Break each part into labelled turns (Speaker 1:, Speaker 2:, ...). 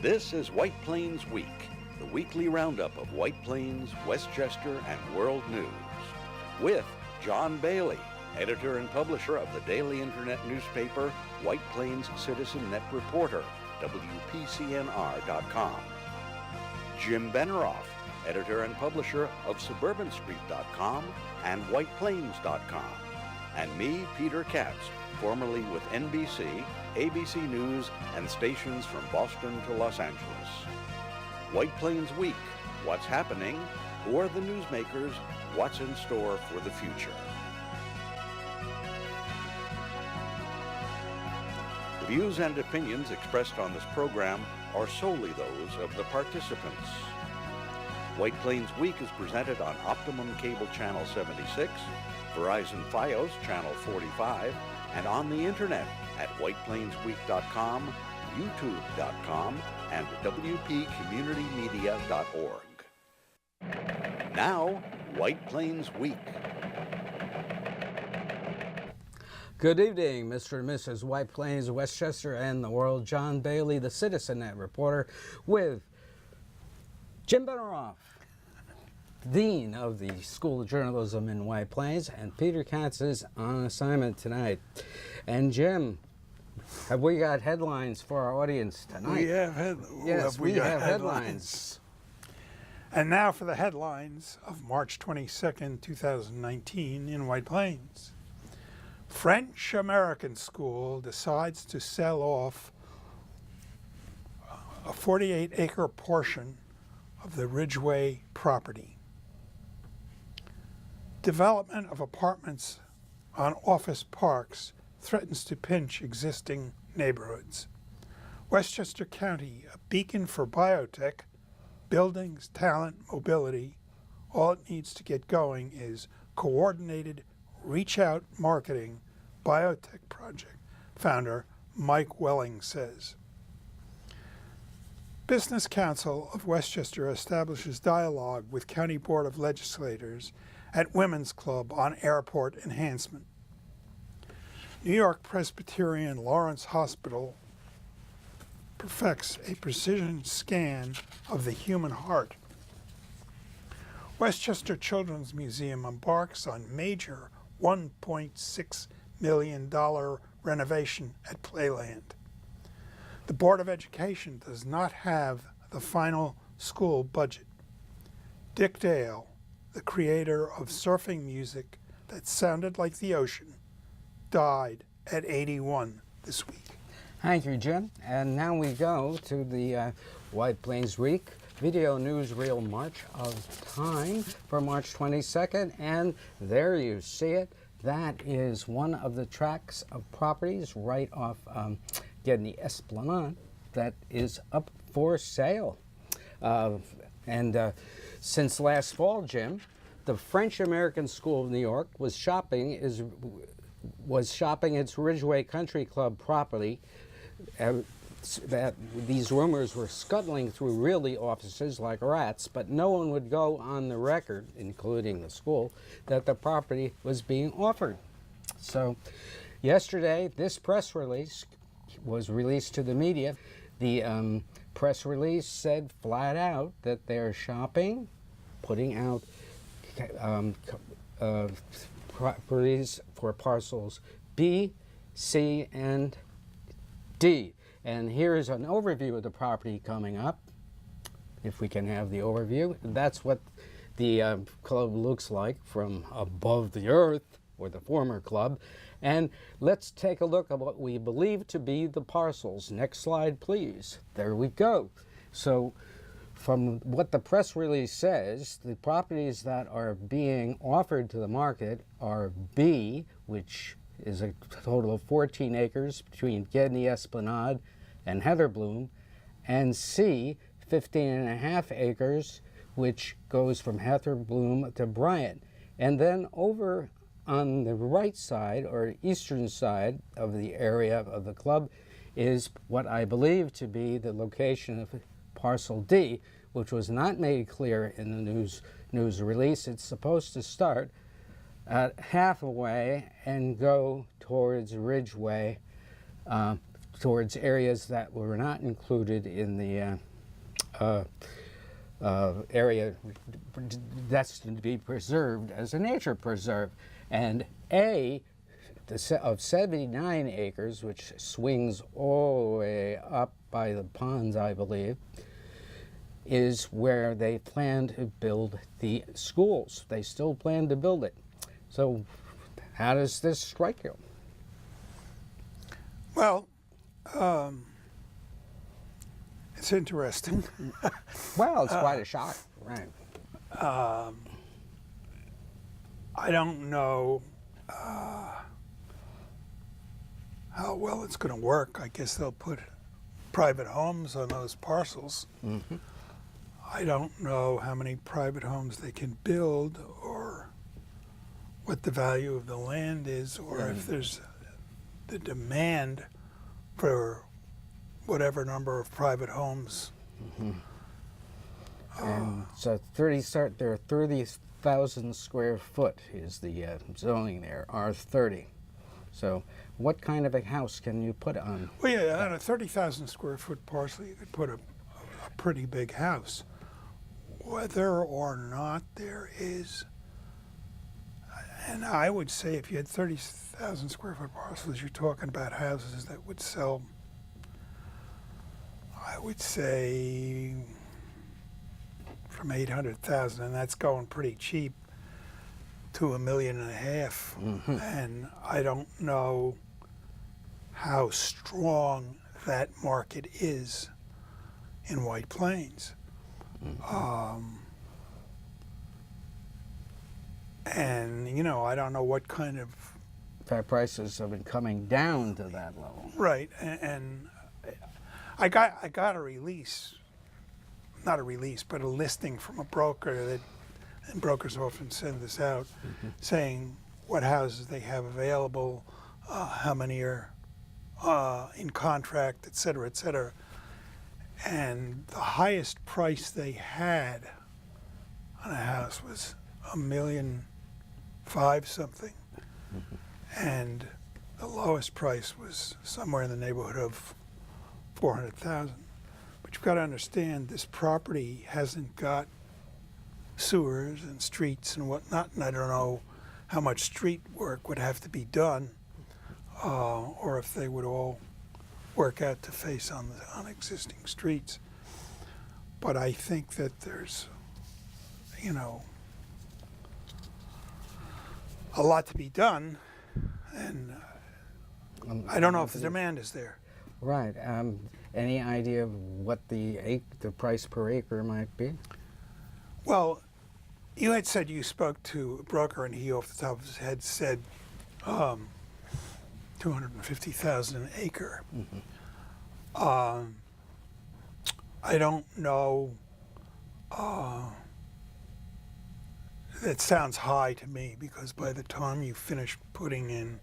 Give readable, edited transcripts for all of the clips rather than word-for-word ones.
Speaker 1: This is White Plains Week, the weekly roundup of White Plains, Westchester, and world news. With John Bailey, editor and publisher of the daily internet newspaper White Plains Citizen Net Reporter, WPCNR.com. Jim Benerofe, editor and publisher of SuburbanStreet.com and WhitePlains.com. And me, Peter Katz, formerly with NBC, ABC News, and stations from Boston to Los Angeles. White Plains Week, what's happening? Who are the newsmakers? What's in store for the future? The views and opinions expressed on this program are solely those of the participants. White Plains Week is presented on Optimum Cable Channel 76, Verizon Fios Channel 45, and on the internet at whiteplainsweek.com, youtube.com, and wpcommunitymedia.org. Now, White Plains Week.
Speaker 2: Good evening, Mr. and Mrs. White Plains, Westchester, and the world. John Bailey, the Citizen Net reporter, with Jim Benerofe, Dean of the School of Journalism in White Plains, and Peter Katz is on assignment tonight. And Jim, have we got headlines for our audience tonight?
Speaker 3: We have
Speaker 2: headlines.
Speaker 3: And now for the headlines of March 22nd, 2019 in White Plains. French-American school decides to sell off a 48-acre portion of the Ridgeway property. Development of apartments on office parks threatens to pinch existing neighborhoods. Westchester County, a beacon for biotech, buildings, talent, mobility. All it needs to get going is coordinated reach-out marketing biotech project, founder Mike Welling says. Business Council of Westchester establishes dialogue with County Board of Legislators at Women's Club on airport enhancement. New York Presbyterian Lawrence Hospital perfects a precision scan of the human heart. Westchester Children's Museum embarks on major $1.6 million renovation at Playland. The Board of Education does not have the final school budget. Dick Dale, the creator of surfing music that sounded like the ocean, died at 81 this week.
Speaker 2: Thank you, Jim. And now we go to the White Plains Week video newsreel March of Time for March 22nd. And there you see it. That is one of the tracts of properties right off Gedney Esplanade that is up for sale. Since last fall, Jim, the French-American School of New York was shopping its Ridgeway Country Club property. That these rumors were scuttling through realty offices like rats, but no one would go on the record, including the school, that the property was being offered. So yesterday, this press release was released to the media. The press release said flat out that they're shopping, putting out properties for parcels B, C, and D. And here's an overview of the property coming up, if we can have the overview. That's what the club looks like from above the earth, or the former club. And let's take a look at what we believe to be the parcels. Next slide, please. There we go. So from what the press release says, the properties that are being offered to the market are B, which is a total of 14 acres between Gedney Esplanade and Heatherbloom, and C, 15.5 acres, which goes from Heatherbloom to Bryant. And then over on the right side, or eastern side of the area of the club, is what I believe to be the location of parcel D, which was not made clear in the news release. It's supposed to start at halfway and go towards Ridgeway towards areas that were not included in the area destined to be preserved as a nature preserve. And of 79 acres, which swings all the way up by the ponds, I believe, is where they plan to build the schools. They still plan to build it. So how does this strike you?
Speaker 3: Well, it's interesting.
Speaker 2: Well, it's quite a shock, right?
Speaker 3: I don't know how well it's going to work. I guess they'll put private homes on those parcels.
Speaker 2: Mm-hmm.
Speaker 3: I don't know how many private homes they can build, or what the value of the land is, or if there's the demand for whatever number of private homes.
Speaker 2: Mm-hmm. And so there are 30,000 square foot is the zoning there, R30. So what kind of a house can you put on?
Speaker 3: Well, yeah, on a 30,000 square foot parcel, you could put a pretty big house. Whether or not there is, and I would say if you had 30,000 square foot parcels, you're talking about houses that would sell, I would say, from 800,000, and that's going pretty cheap, to $1.5 million.
Speaker 2: Mm-hmm.
Speaker 3: And I don't know how strong that market is in White Plains.
Speaker 2: Mm-hmm.
Speaker 3: And you know, I don't know what kind of
Speaker 2: Fair prices have been coming down to that level.
Speaker 3: right. And I got a release, not a release, but a listing from a broker that, and brokers often send this out, saying what houses they have available, how many are in contract, et cetera, et cetera. And the highest price they had on a house was $1.5 million something, and the lowest price was somewhere in the neighborhood of 400,000. But you've got to understand, this property hasn't got sewers and streets and whatnot, and I don't know how much street work would have to be done, or if they would all work out to face on existing streets. But I think that there's, you know, a lot to be done, and I don't know if the demand is there.
Speaker 2: Right. Any idea of what the price per acre might be?
Speaker 3: Well, you had said you spoke to a broker, and he, off the top of his head, said 250,000 an acre.
Speaker 2: Mm-hmm.
Speaker 3: I don't know. That sounds high to me, because by the time you finish putting in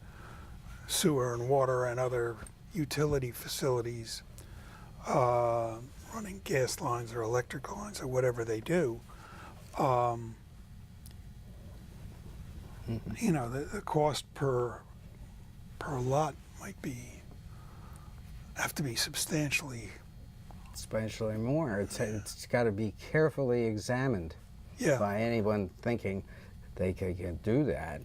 Speaker 3: sewer and water and other utility facilities, running gas lines or electrical lines or whatever they do, you know, the cost per lot might have to be substantially
Speaker 2: more. It's got to be carefully examined by anyone thinking they can do that.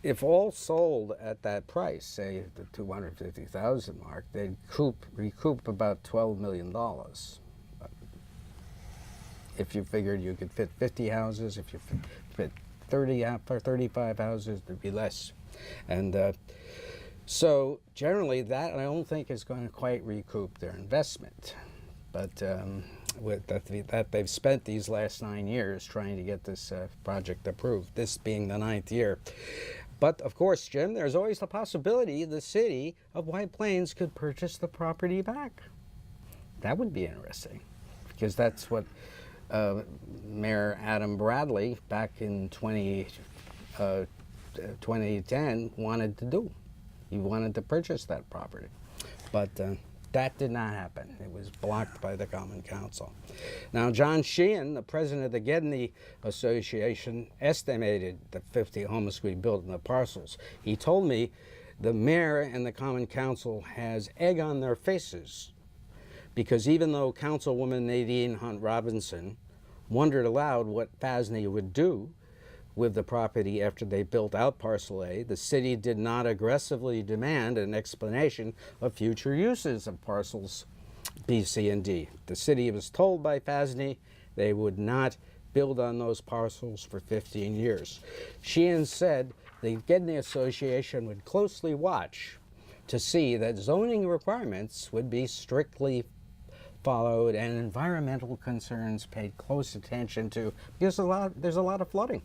Speaker 2: If all sold at that price, say the 250,000 mark, they'd recoup about $12 million. If you figured you could fit 50 houses, if you fit 35 houses, there'd be less. And so generally that I don't think is going to quite recoup their investment. But that they've spent these last 9 years trying to get this project approved, this being the 9th year. But of course, Jim, there's always the possibility the city of White Plains could purchase the property back. That would be interesting, because that's what Mayor Adam Bradley back in 2010 wanted to do. He wanted to purchase that property. But That did not happen. It was blocked by the Common Council. Now, John Sheehan, the president of the Gedney Association, estimated the 50 homes we built in the parcels. He told me the mayor and the Common Council has egg on their faces, because even though Councilwoman Nadine Hunt Robinson wondered aloud what FASNY would do with the property after they built out Parcel A, the city did not aggressively demand an explanation of future uses of parcels B, C, and D. The city was told by FASNY they would not build on those parcels for 15 years. Sheehan said the Gedney Association would closely watch to see that zoning requirements would be strictly followed and environmental concerns paid close attention to, because there's a lot of flooding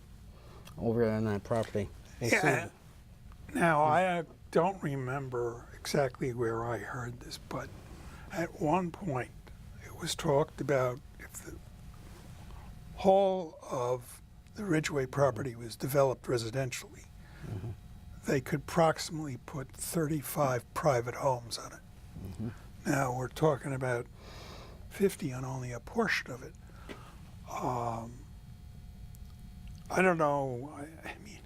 Speaker 2: over on that property.
Speaker 3: Yeah. Now, I don't remember exactly where I heard this, but at one point it was talked about if the whole of the Ridgeway property was developed residentially, they could approximately put 35 private homes on it. Now we're talking about 50 on only a portion of it. I don't know. I mean,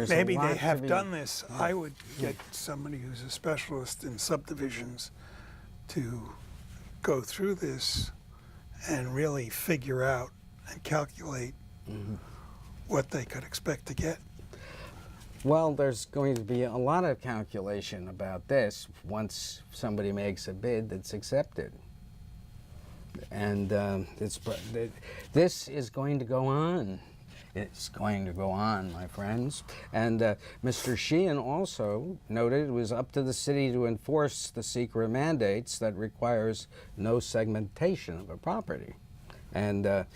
Speaker 3: maybe they have done this. Yeah. I would get somebody who's a specialist in subdivisions to go through this and really figure out and calculate what they could expect to get.
Speaker 2: Well, there's going to be a lot of calculation about this once somebody makes a bid that's accepted. And this is going to go on. It's going to go on, my friends. And Mr. Sheehan also noted it was up to the city to enforce the secret mandates that requires no segmentation of a property. And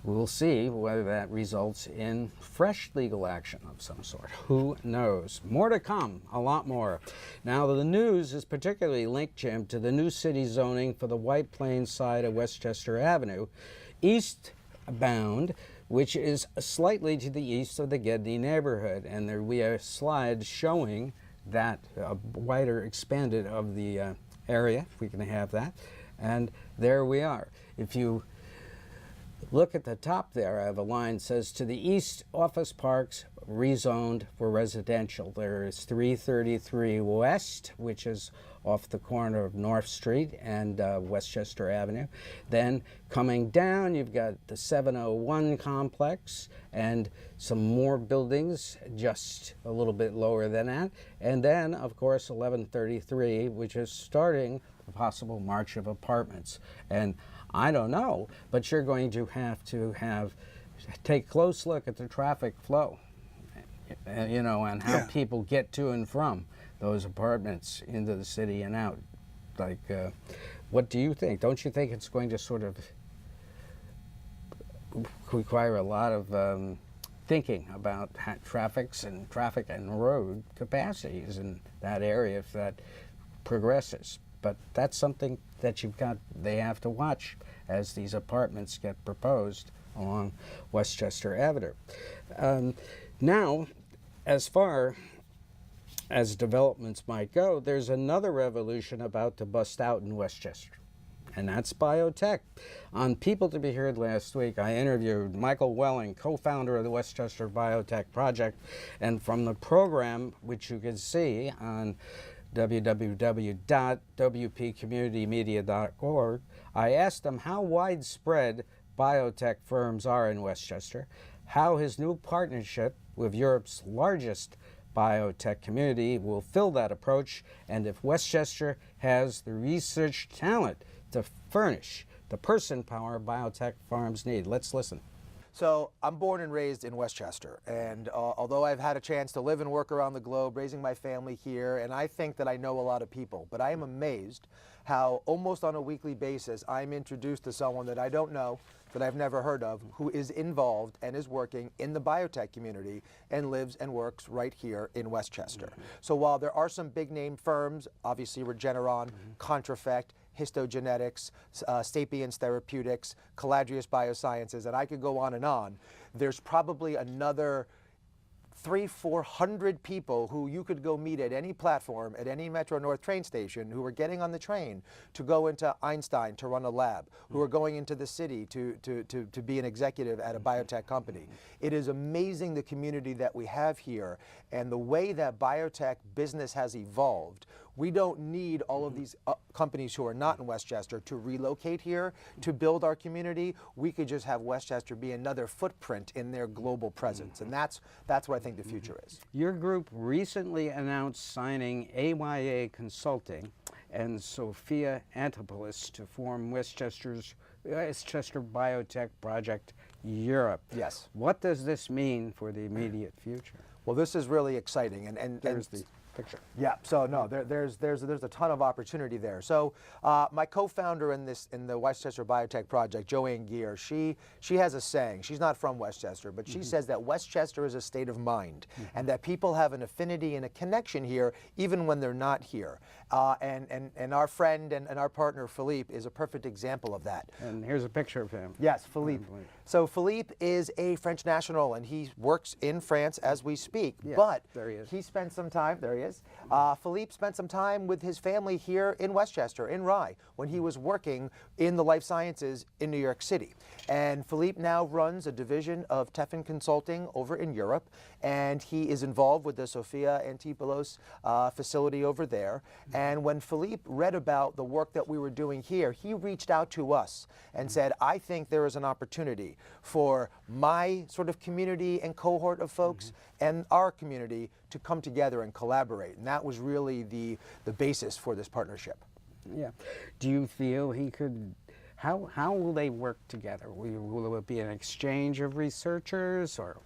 Speaker 2: we'll see whether that results in fresh legal action of some sort. Who knows? More to come, a lot more. Now, the news is particularly linked, Jim, to the new city zoning for the White Plains side of Westchester Avenue, eastbound, which is slightly to the east of the Gedney neighborhood. And there we have slides showing that wider expanded of the area, if we can have that. And there we are. If you look at the top there, I have a line that says, to the east, office parks rezoned for residential. There is 333 West, which is off the corner of North Street and Westchester Avenue. Then coming down, you've got the 701 complex and some more buildings just a little bit lower than that. And then, of course, 1133, which is starting a possible march of apartments. And I don't know, but you're going to take a close look at the traffic flow, you know, and how people get to and from those apartments into the city and out. Like, what do you think? Don't you think it's going to sort of require a lot of thinking about traffic and road capacities in that area if that progresses? But that's something that they have to watch as these apartments get proposed along Westchester Avenue. Now, as far as developments might go, there's another revolution about to bust out in Westchester, and that's biotech. On People to Be Heard last week, I interviewed Michael Welling, co-founder of the Westchester Biotech Project, and from the program, which you can see on www.wpcommunitymedia.org, I asked him how widespread biotech firms are in Westchester, how his new partnership with Europe's largest biotech community will fill that approach, and if Westchester has the research talent to furnish the person power biotech farms need. Let's listen.
Speaker 4: So I'm born and raised in Westchester, and although I've had a chance to live and work around the globe, raising my family here, and I think that I know a lot of people, but I am amazed how almost on a weekly basis I'm introduced to someone that I don't know, that I've never heard of, who is involved and is working in the biotech community and lives and works right here in Westchester. So while there are some big name firms, obviously Regeneron, Contrafect, Histogenetics, Sapiens Therapeutics, Caladrius Biosciences, and I could go on and on. There's probably another 300-400 people who you could go meet at any platform, at any Metro North train station, who are getting on the train to go into Einstein to run a lab, who are going into the city to be an executive at a biotech company. It is amazing the community that we have here, and the way that biotech business has evolved. We don't need all of these companies who are not in Westchester to relocate here to build our community. We could just have Westchester be another footprint in their global presence, and that's what I think the future is.
Speaker 2: Your group recently announced signing AYA Consulting and Sophia Antopoulos to form Westchester Biotech Project Europe.
Speaker 4: Yes.
Speaker 2: What does this mean for the immediate future?
Speaker 4: Well, this is really exciting, and
Speaker 2: There's the picture.
Speaker 4: yeah. So no, there's a ton of opportunity there. So my co-founder in the Westchester Biotech Project, Joanne Geer, she has a saying. She's not from Westchester, but she says that Westchester is a state of mind, and that people have an affinity and a connection here even when they're not here. And our friend and our partner Philippe is a perfect example of that.
Speaker 2: And here's a picture of him.
Speaker 4: Yes, Philippe. So Philippe is a French national, and he works in France as we speak.
Speaker 2: Yeah,
Speaker 4: but
Speaker 2: there he is.
Speaker 4: He spent some time. There he is. Philippe spent some time with his family here in Westchester, in Rye, when he was working in the life sciences in New York City. And Philippe now runs a division of Tefin Consulting over in Europe, and he is involved with the Sophia Antipoulos facility over there. And when Philippe read about the work that we were doing here, he reached out to us and said, I think there is an opportunity for my sort of community and cohort of folks and our community to come together and collaborate. And that was really the basis for this partnership.
Speaker 2: Yeah. Do you feel he could, how will they work together? Will it be an exchange of researchers, or?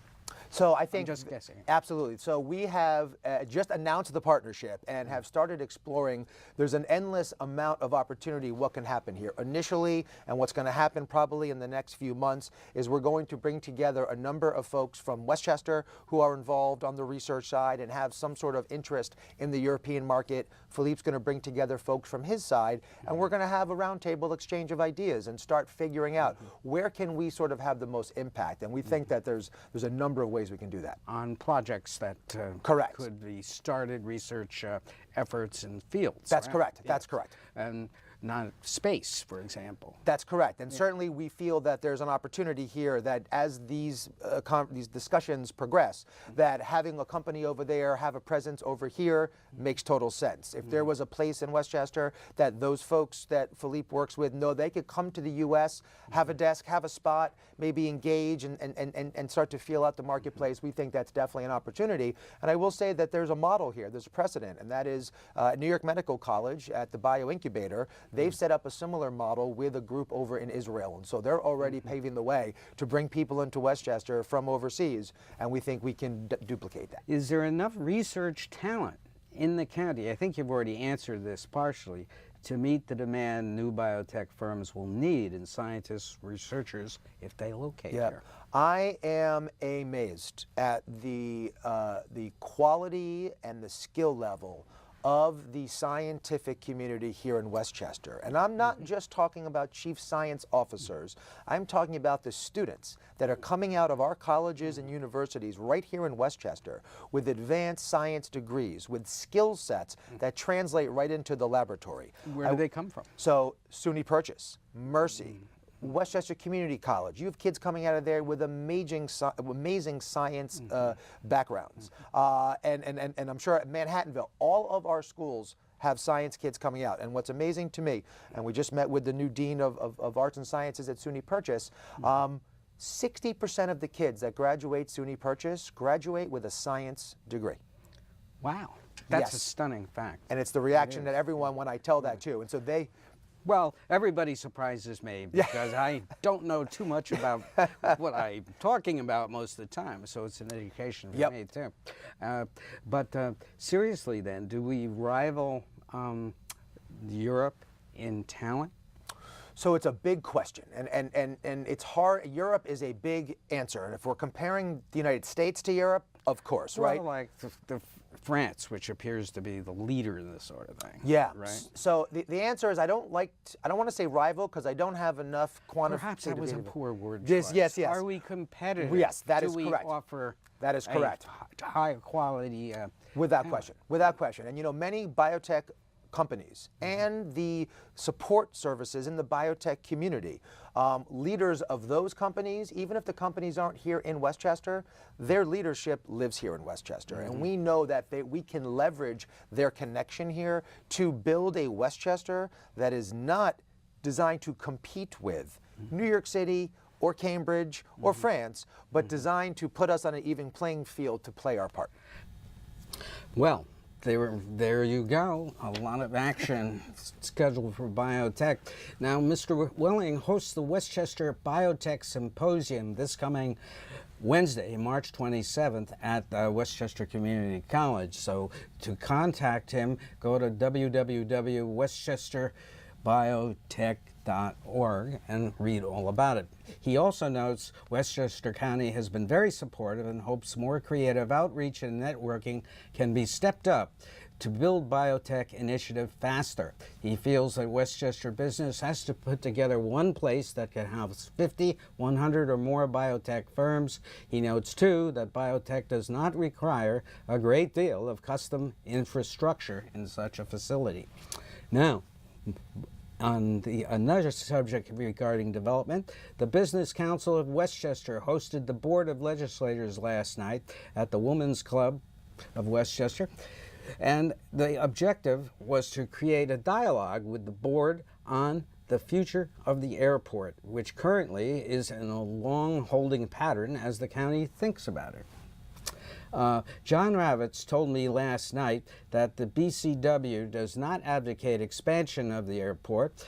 Speaker 4: So I think,
Speaker 2: just guessing.
Speaker 4: Absolutely. So we have just announced the partnership and have started exploring. There's an endless amount of opportunity what can happen here. Initially, and what's going to happen probably in the next few months, is we're going to bring together a number of folks from Westchester who are involved on the research side and have some sort of interest in the European market. Philippe's going to bring together folks from his side, and we're going to have a roundtable exchange of ideas and start figuring out where can we sort of have the most impact. And we think that there's a number of ways we can do that.
Speaker 2: On projects that
Speaker 4: Correct.
Speaker 2: could be started, research efforts in fields.
Speaker 4: That's
Speaker 2: right?
Speaker 4: correct.
Speaker 2: Yeah.
Speaker 4: That's correct.
Speaker 2: And not space, for example.
Speaker 4: That's correct, and certainly we feel that there's an opportunity here that as these discussions progress, that having a company over there have a presence over here makes total sense. If there was a place in Westchester that those folks that Philippe works with know they could come to the U.S., have a desk, have a spot, maybe engage and start to feel out the marketplace, we think that's definitely an opportunity. And I will say that there's a model here, there's a precedent, and that is New York Medical College at the bioincubator. They've set up a similar model with a group over in Israel, and so they're already paving the way to bring people into Westchester from overseas, and we think we can duplicate that.
Speaker 2: Is there enough research talent in the county? I think you've already answered this partially. To meet the demand new biotech firms will need in scientists, researchers, if they locate here.
Speaker 4: I am amazed at the quality and the skill level of the scientific community here in Westchester. And I'm not just talking about chief science officers. I'm talking about the students that are coming out of our colleges and universities right here in Westchester with advanced science degrees, with skill sets that translate right into the laboratory.
Speaker 2: Where do they come from?
Speaker 4: So SUNY Purchase, Mercy, Westchester Community College. You have kids coming out of there with amazing science backgrounds. And I'm sure at Manhattanville, all of our schools have science kids coming out. And what's amazing to me, and we just met with the new dean of arts and sciences at SUNY Purchase, 60% of the kids that graduate SUNY Purchase graduate with a science degree.
Speaker 2: Wow. That's a
Speaker 4: Yes.
Speaker 2: stung fact.
Speaker 4: And it's the reaction that everyone when I tell that too. And so they,
Speaker 2: Well, everybody surprises me because I don't know too much about what I'm talking about most of the time, so it's an education for me too. But seriously then, do we rival Europe in talent?
Speaker 4: So it's a big question, and it's hard. Europe is a big answer, and if we're comparing the United States to Europe, of course,
Speaker 2: Well,
Speaker 4: right?
Speaker 2: like the France, which appears to be the leader in this sort of thing.
Speaker 4: Yeah.
Speaker 2: Right.
Speaker 4: So the answer is I don't want to say rival because I don't have enough quantitative.
Speaker 2: Perhaps that was a poor word
Speaker 4: Yes,
Speaker 2: choice.
Speaker 4: yes, yes.
Speaker 2: Are we competitive?
Speaker 4: Yes, that
Speaker 2: Do
Speaker 4: is
Speaker 2: we
Speaker 4: correct.
Speaker 2: offer
Speaker 4: That is
Speaker 2: a
Speaker 4: correct.
Speaker 2: high quality?
Speaker 4: Without question. Without question. And you know, many biotech companies and the support services in the biotech community, leaders of those companies, even if the companies aren't here in Westchester, their leadership lives here in Westchester. And we know that we can leverage their connection here to build a Westchester that is not designed to compete with New York City or Cambridge or France, but designed to put us on an even playing field to play our part.
Speaker 2: Well, there you go. A lot of action scheduled for biotech. Now, Mr. Willing hosts the Westchester Biotech Symposium this coming Wednesday, March 27th at Westchester Community College. So to contact him, go to www.westchesterbiotech.org and read all about it. He also notes Westchester County has been very supportive and hopes more creative outreach and networking can be stepped up to build biotech initiative faster. He feels that Westchester business has to put together one place that can house 50, 100 or more biotech firms. He notes too that biotech does not require a great deal of custom infrastructure in such a facility. Now, on another subject regarding development, the Business Council of Westchester hosted the Board of Legislators last night at the Women's Club of Westchester, and the objective was to create a dialogue with the board on the future of the airport, which currently is in a long holding pattern as the county thinks about it. John Ravitz told me last night that the BCW does not advocate expansion of the airport,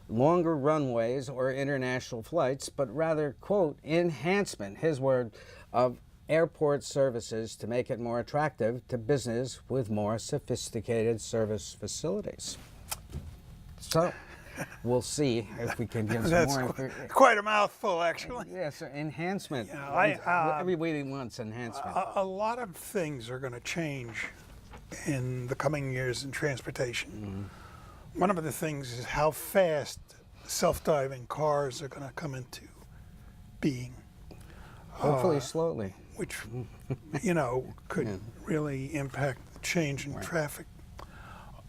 Speaker 2: longer runways, or international flights, but rather, quote, enhancement, his word, of airport services to make it more attractive to business with more sophisticated service facilities. So, we'll see if we can give some
Speaker 3: That's
Speaker 2: more.
Speaker 3: quite a mouthful, actually.
Speaker 2: Yes, enhancement.
Speaker 3: Yeah,
Speaker 2: Everybody wants enhancement.
Speaker 3: A lot of things are going to change in the coming years in transportation. One of the things is how fast self-driving cars are going to come into being.
Speaker 2: Hopefully slowly.
Speaker 3: Which, you know, could really impact the change in traffic.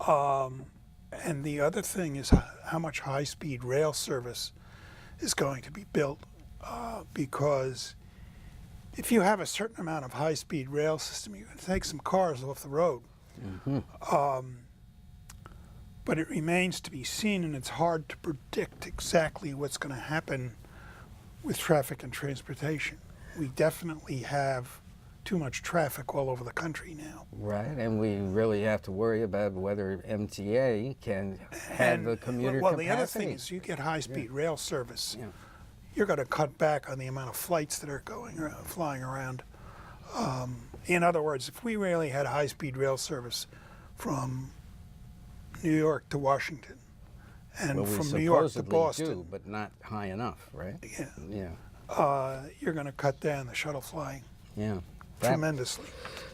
Speaker 3: And the other thing is how much high-speed rail service is going to be built, because if you have a certain amount of high-speed rail system, you're going to take some cars off the road. But it remains to be seen, and it's hard to predict exactly what's going to happen with traffic and transportation. We definitely have too much traffic all over the country now.
Speaker 2: Right, and we really have to worry about whether MTA can have the commuter
Speaker 3: well,
Speaker 2: capacity.
Speaker 3: the other thing is you get high-speed rail service. You're going to cut back on the amount of flights that are flying around. In other words, if we really had high-speed rail service from New York to Washington and from New York to Boston,
Speaker 2: do, but not high enough, right? Yeah.
Speaker 3: You're going to cut down the shuttle flying.
Speaker 2: Yeah.
Speaker 3: Tremendously.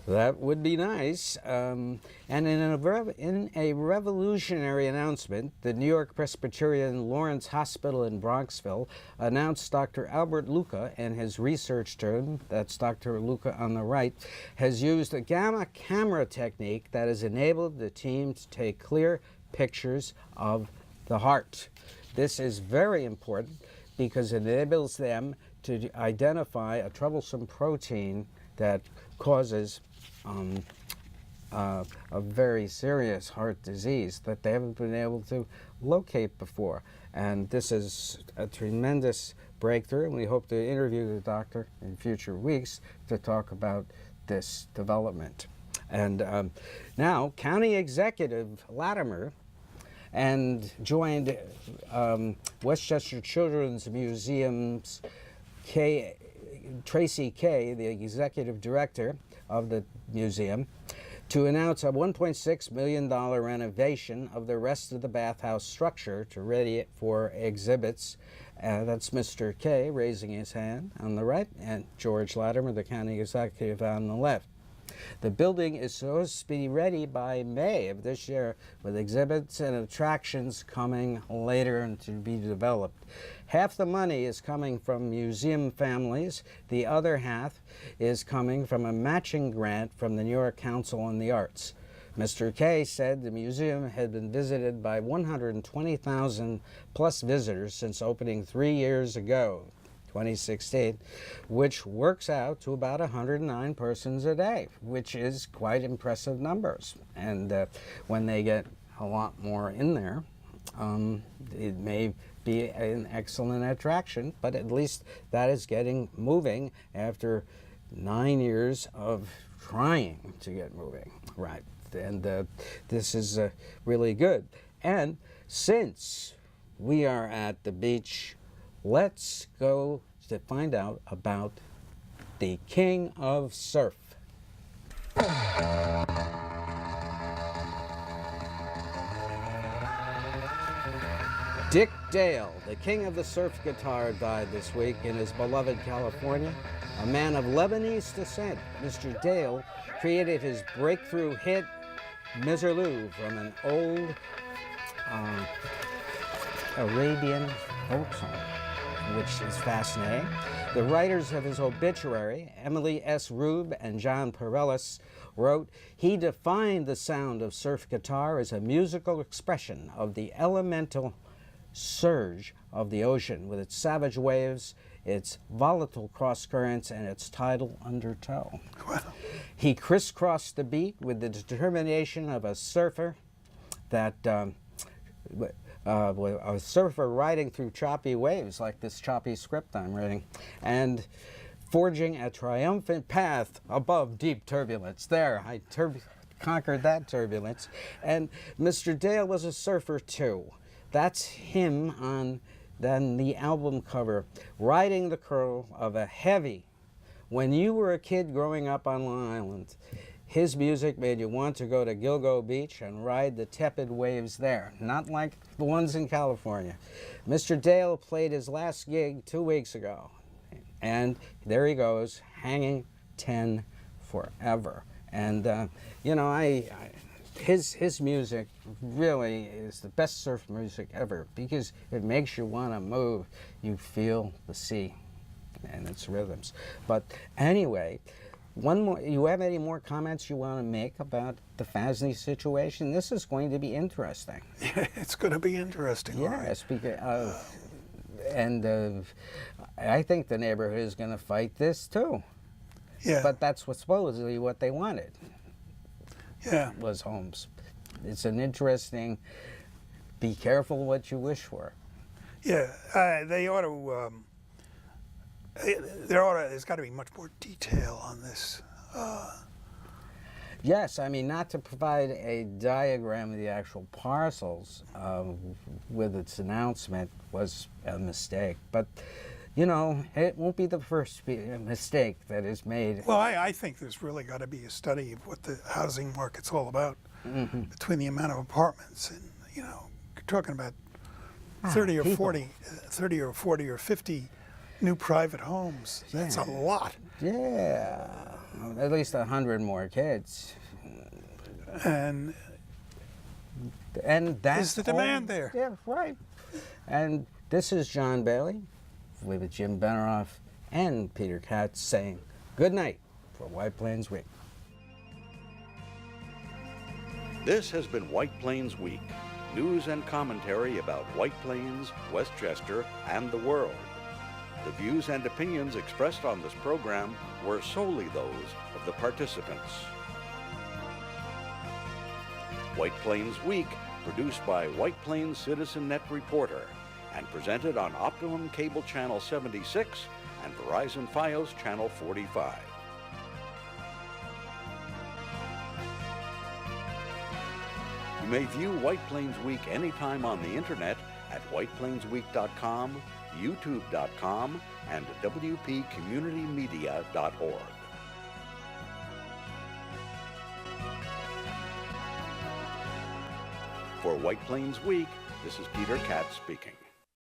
Speaker 2: That would be nice. And in a revolutionary announcement, the New York Presbyterian Lawrence Hospital in Bronxville announced Dr. Albert Luca and his research team, that's Dr. Luca on the right, has used a gamma camera technique that has enabled the team to take clear pictures of the heart. This is very important because it enables them to identify a troublesome protein that causes a very serious heart disease that they haven't been able to locate before. And this is a tremendous breakthrough, and we hope to interview the doctor in future weeks to talk about this development. And now, County Executive Latimer and joined Westchester Children's Museum's Tracy Kay, the executive director of the museum, to announce a $1.6 million renovation of the rest of the bathhouse structure to ready it for exhibits That's Mr. K raising his hand on the right, and George Latimer, the county executive, on the left. The building is supposed to be ready by May of this year, with exhibits and attractions coming later and to be developed. Half the money is coming from museum families. The other half is coming from a matching grant from the New York Council on the Arts. Mr. K said the museum had been visited by 120,000 plus visitors since opening 3 years ago, 2016, which works out to about 109 persons a day, which is quite impressive numbers. And when they get a lot more in there, it may be an excellent attraction, but at least that is getting moving after 9 years of trying to get moving. Right. And this is really good. And since we are at the beach, let's go to find out about the king of surf. Dick Dale, the king of the surf guitar, died this week in his beloved California. A man of Lebanese descent, Mr. Dale created his breakthrough hit Miserlou from an old Arabian folk song, which is fascinating. The writers of his obituary, Emily S. Rube and John Perellis, wrote, "He defined the sound of surf guitar as a musical expression of the elemental surge of the ocean with its savage waves, its volatile cross currents, and its tidal undertow." Wow. He crisscrossed the beat with the determination of a surfer a surfer riding through choppy waves like this choppy script I'm reading, and forging a triumphant path above deep turbulence. There, I conquered that turbulence. And Mr. Dale was a surfer too. That's him on the album cover, riding the curl of a heavy. When you were a kid growing up on Long Island, his music made you want to go to Gilgo Beach and ride the tepid waves there, not like the ones in California. Mr. Dale played his last gig 2 weeks ago, and there he goes, hanging 10 forever. And, you know, his music really is the best surf music ever because it makes you want to move. You feel the sea and its rhythms. But anyway, one more. You have any more comments you want to make about the Fasney situation? This is going to be interesting.
Speaker 3: Yeah, it's going to be interesting.
Speaker 2: Yes, because, I think the neighborhood is going to fight this too.
Speaker 3: Yeah.
Speaker 2: But that's supposedly what they wanted.
Speaker 3: Yeah.
Speaker 2: Was homes. It's an interesting. Be careful what you wish for.
Speaker 3: Yeah, they ought to. There's got to be much more detail on this.
Speaker 2: Yes, I mean, not to provide a diagram of the actual parcels with its announcement was a mistake, but you know, it won't be the first mistake that is made.
Speaker 3: Well, I think there's really got to be a study of what the housing market's all about, between the amount of apartments and, you know, you're talking about 30 or 40 or 50 new private homes. That's a lot.
Speaker 2: Yeah, at least 100 more kids.
Speaker 3: And
Speaker 2: that's
Speaker 3: the demand there.
Speaker 2: Yeah, right. And this is John Bailey with Jim Benerofe and Peter Katz saying good night for White Plains Week.
Speaker 1: This has been White Plains Week, news and commentary about White Plains, Westchester, and the world. The views and opinions expressed on this program were solely those of the participants. White Plains Week, produced by White Plains Citizen Net Reporter, and presented on Optimum Cable Channel 76 and Verizon Fios Channel 45. You may view White Plains Week anytime on the internet at whiteplainsweek.com, youtube.com, and wpcommunitymedia.org. For White Plains Week, this is Peter Katz speaking.